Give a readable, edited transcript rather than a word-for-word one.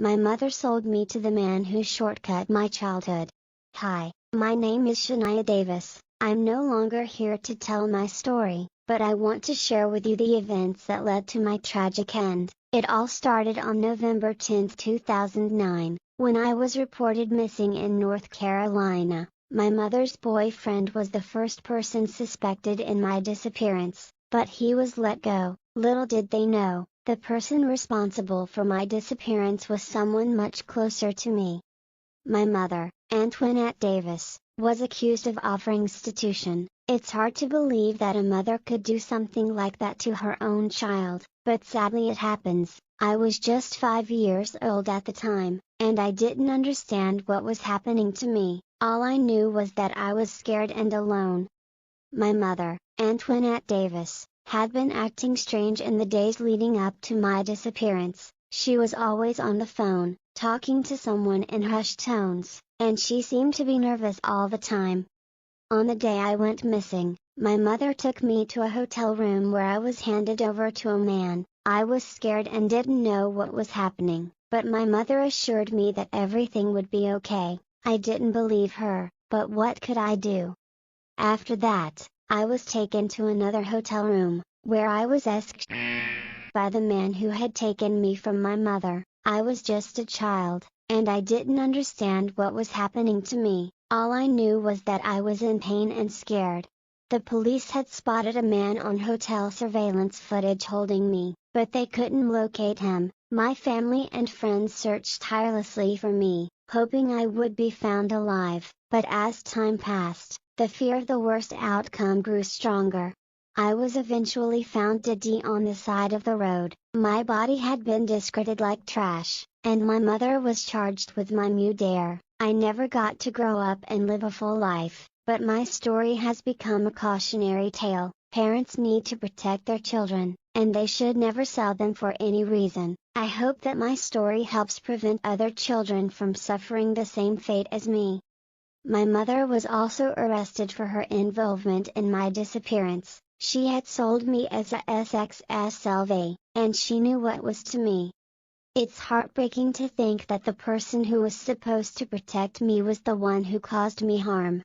My mother sold me to the man who shortcut my childhood. Hi, my name is Shania Davis. I'm no longer here to tell my story, but I want to share with you the events that led to my tragic end. It all started on November 10, 2009, when I was reported missing in North Carolina. My mother's boyfriend was the first person suspected in my disappearance, but he was let go. Little did they know, the person responsible for my disappearance was someone much closer to me. My mother, Antoinette Davis, was accused of offering prostitution. It's hard to believe that a mother could do something like that to her own child, but sadly it happens. I was just 5 years old at the time, and I didn't understand what was happening to me. All I knew was that I was scared and alone. My mother, Antoinette Davis, had been acting strange in the days leading up to my disappearance. She was always on the phone, talking to someone in hushed tones, and she seemed to be nervous all the time. On the day I went missing, my mother took me to a hotel room where I was handed over to a man. I was scared and didn't know what was happening, but my mother assured me that everything would be okay. I didn't believe her, but what could I do? After that, I was taken to another hotel room, where I was asked by the man who had taken me from my mother. I was just a child, and I didn't understand what was happening to me. All I knew was that I was in pain and scared. The police had spotted a man on hotel surveillance footage holding me, but they couldn't locate him. My family and friends searched tirelessly for me, hoping I would be found alive, but as time passed, the fear of the worst outcome grew stronger. I was eventually found dead on the side of the road. My body had been discarded like trash, and my mother was charged with my murder. I never got to grow up and live a full life, but my story has become a cautionary tale. Parents need to protect their children, and they should never sell them for any reason. I hope that my story helps prevent other children from suffering the same fate as me. My mother was also arrested for her involvement in my disappearance. She had sold me as a SXSLV, and she knew what was to me. It's heartbreaking to think that the person who was supposed to protect me was the one who caused me harm.